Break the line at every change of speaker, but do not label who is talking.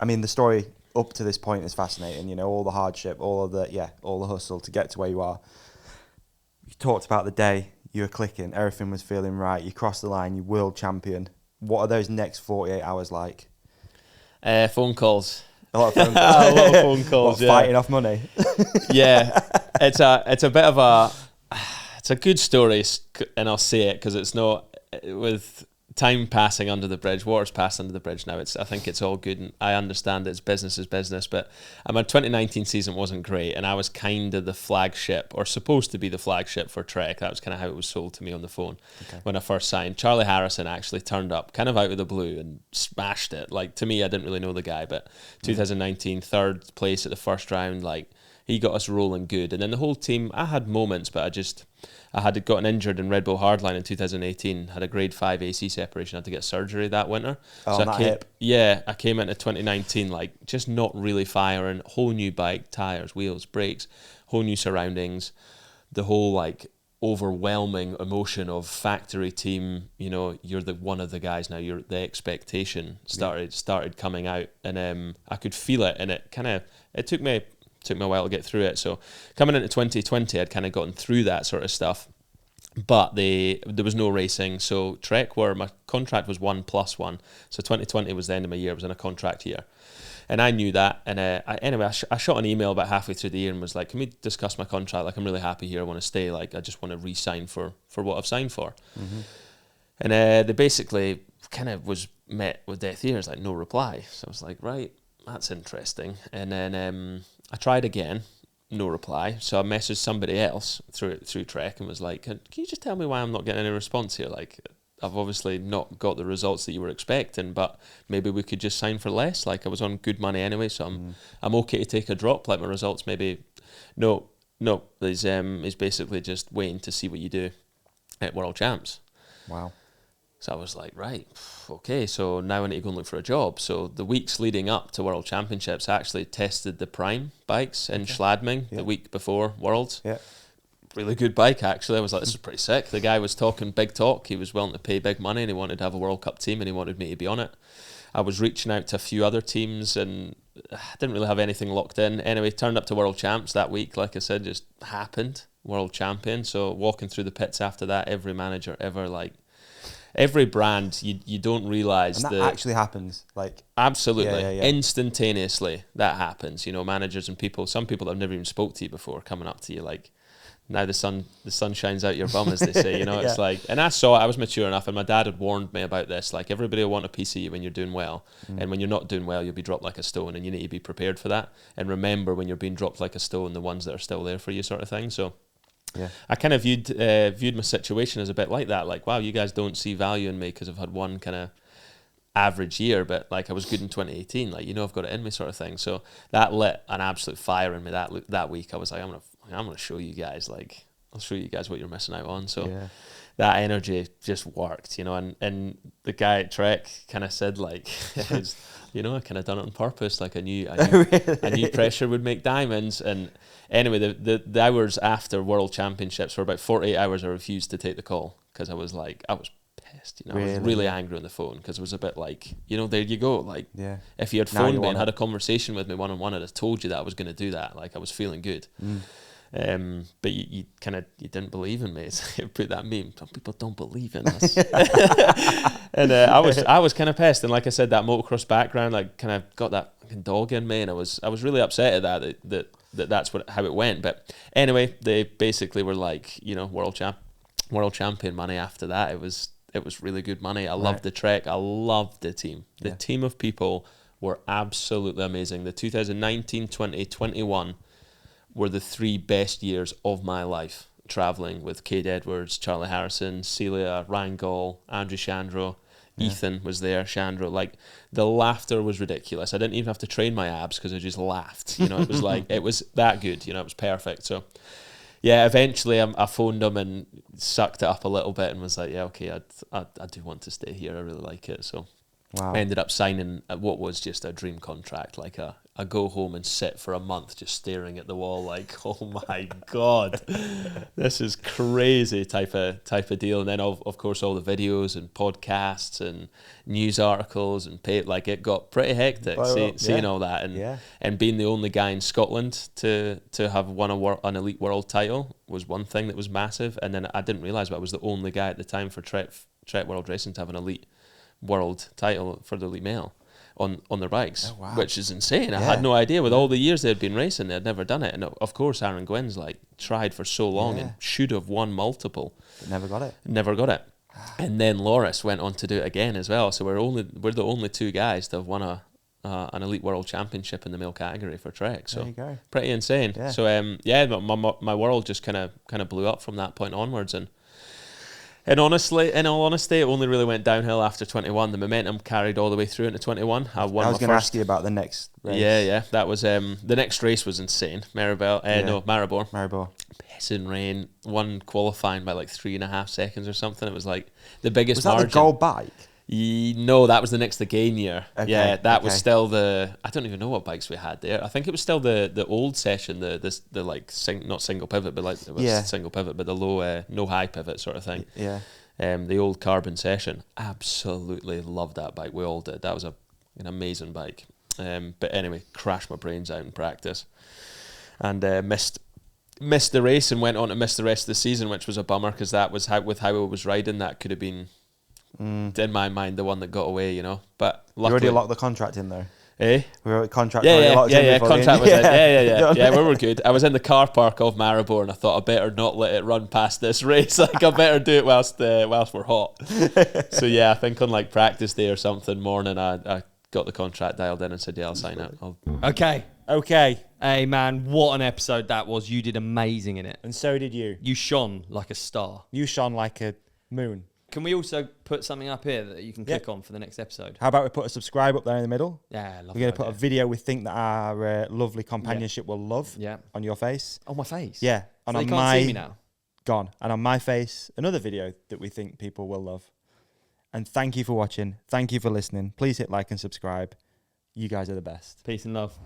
I mean, the story up to this point is fascinating. You know, all the hardship, all the hustle to get to where you are. You talked about the day you were clicking, everything was feeling right. You crossed the line, you're world champion. What are those next 48 hours like?
Phone calls.
A lot of phone calls.
A lot of phone calls.
What, fighting off money?
Yeah, it's a bit of it's a good story, and I'll say it because it's not with time passing under the bridge. Water's passed under the bridge now. I think it's all good, and I understand it's business is business. But my 2019 season wasn't great, and I was kind of the flagship, or supposed to be the flagship for Trek. That was kind of how it was sold to me on the phone when I first signed. Charlie Harrison actually turned up kind of out of the blue and smashed it. Like, to me, I didn't really know the guy, but 2019 third place at the first round, like, he got us rolling good. And then the whole team, I had moments, but I had gotten injured in Red Bull Hardline in 2018, had a grade 5 AC separation, had to get surgery that winter.
Oh, so hip.
Yeah, I came into 2019 like just not really firing, whole new bike, tyres, wheels, brakes, whole new surroundings, the whole like overwhelming emotion of factory team, you know, you're one of the guys now, the expectation started coming out, and I could feel it, and it took me a while to get through it. So coming into 2020, I'd kind of gotten through that sort of stuff, but there was no racing. So Trek, where my contract was 1+1, so 2020 was the end of my year. I was in a contract year, and I knew that. And I shot an email about halfway through the year and was like, "Can we discuss my contract? Like, I'm really happy here. I want to stay. Like, I just want to re-sign for what I've signed for." Mm-hmm. And they basically kind of was met with death ears, like no reply. So I was like, right, that's interesting. And then I tried again, no reply. So I messaged somebody else through Trek and was like, can you just tell me why I'm not getting any response here? Like, I've obviously not got the results that you were expecting, but maybe we could just sign for less. Like, I was on good money anyway, so I'm okay to take a drop. Like, my results maybe, no, he's basically just waiting to see what you do at World Champs.
Wow.
So I was like, right, okay, so now I need to go and look for a job. So the weeks leading up to World Championships, I actually tested the Prime bikes in Schladming the week before Worlds. Yeah. Really good bike, actually. I was like, this is pretty sick. The guy was talking big talk. He was willing to pay big money, and he wanted to have a World Cup team, and he wanted me to be on it. I was reaching out to a few other teams, and I didn't really have anything locked in. Anyway, turned up to World Champs that week, like I said, just happened. World Champion. So walking through the pits after that, every manager ever, like, every brand, you don't realise
that actually happens. Like,
absolutely, instantaneously that happens. You know, managers and people, some people that have never even spoke to you before, coming up to you like, now the sun shines out your bum, as they say. You know, it's like, and I saw it. I was mature enough, and my dad had warned me about this. Like, everybody will want a piece of you when you're doing well, and when you're not doing well, you'll be dropped like a stone, and you need to be prepared for that. And remember, when you're being dropped like a stone, the ones that are still there for you, sort of thing. So. Yeah, I kind of viewed my situation as a bit like that. Like, wow, you guys don't see value in me because I've had one kind of average year, but like I was good in 2018. Like, you know, I've got it in me, sort of thing. So that lit an absolute fire in me that week. I was like, I'm gonna show you guys. Like, I'll show you guys what you're missing out on. So that energy just worked, you know. And the guy at Trek kind of said, like, you know, I kind of done it on purpose. Like, I knew pressure would make diamonds. And anyway, the hours after World Championships, for about 48 hours, I refused to take the call because I was pissed. You know, I was really angry on the phone because it was a bit like, you know, there you go. Like, if you had phoned me and had a conversation with me one-on-one, I'd have told you that I was going to do that. Like, I was feeling good. But you didn't believe in me. So put that meme. Some people don't believe in us. And I was kind of pissed. And like I said, that motocross background, like, kind of got that dog in me, and I was really upset at that's how it went. But anyway, they basically were like, you know, world champion money after that. It was really good money. I loved the Trek. I loved the team. The team of people were absolutely amazing. The 2019, 20, 21 were the 3 best years of my life, travelling with Cade Edwards, Charlie Harrison, Celia, Ryan Gall, Andrew Chandro. Ethan was there, Chandro. Like, the laughter was ridiculous. I didn't even have to train my abs because I just laughed. You know, it was like, it was that good. You know, it was perfect. So, yeah, eventually I phoned him and sucked it up a little bit and was like, yeah, okay, I do want to stay here. I really like it. So,
Wow.
I ended up signing what was just a dream contract, like a go home and sit for a month just staring at the wall like, oh my God, this is crazy type of deal. And then of course all the videos and podcasts and news articles and like it got pretty hectic seeing all that, and being the only guy in Scotland to have won an elite world title was one thing that was massive. And then I didn't realise, but I was the only guy at the time for Trek World Racing to have an elite world title for the elite male on their bikes, which is insane. I had no idea. With all the years they had been racing, they had never done it. And of course, Aaron Gwynn's like tried for so long and should have won multiple,
but never got it.
And then Loris went on to do it again as well. So we're the only two guys to have won an elite world championship in the male category for Trek. So
there you go.
Pretty insane. Yeah. So my world just kind of blew up from that point onwards. And honestly, in all honesty, it only really went downhill after 21. The momentum carried all the way through into 21. I was going to
ask you about the next race.
Yeah. That was the next race was insane. Maribor. Pissing rain. One qualifying by like 3.5 seconds or something. It was like the biggest margin.
Was that the gold bike?
No, that was the next gain year.
Okay,
yeah, that was still I don't even know what bikes we had there. I think it was still the old session, the like not single pivot, but like it was single pivot, but the low no high pivot sort of thing.
Yeah.
The old carbon session. Absolutely loved that bike. We all did. That was an amazing bike. But anyway, crashed my brains out in practice, and missed the race and went on to miss the rest of the season, which was a bummer because that was how I was riding. That could have been. In my mind, the one that got away, But luckily,
you already locked the contract in though.
Eh?
We were contract.
Yeah. Contract was in. Yeah. We were good. I was in the car park of Maribor, and I thought I better not let it run past this race. Like I better do it whilst we're hot. So yeah, I think on like practice day or something morning, I got the contract dialed in and said, yeah, I'll sign it.
Okay. Hey man, what an episode that was. You did amazing in it,
and so did you.
You shone like a star.
You shone like a moon.
Can we also put something up here that you can click on for the next episode?
How about we put a subscribe up there in the middle?
Yeah,
we're going to put a video we think that our lovely companionship will love on your face.
On my face?
Yeah.
And so they can't see me now?
Gone. And on my face, another video that we think people will love. And thank you for watching. Thank you for listening. Please hit like and subscribe. You guys are the best.
Peace and love.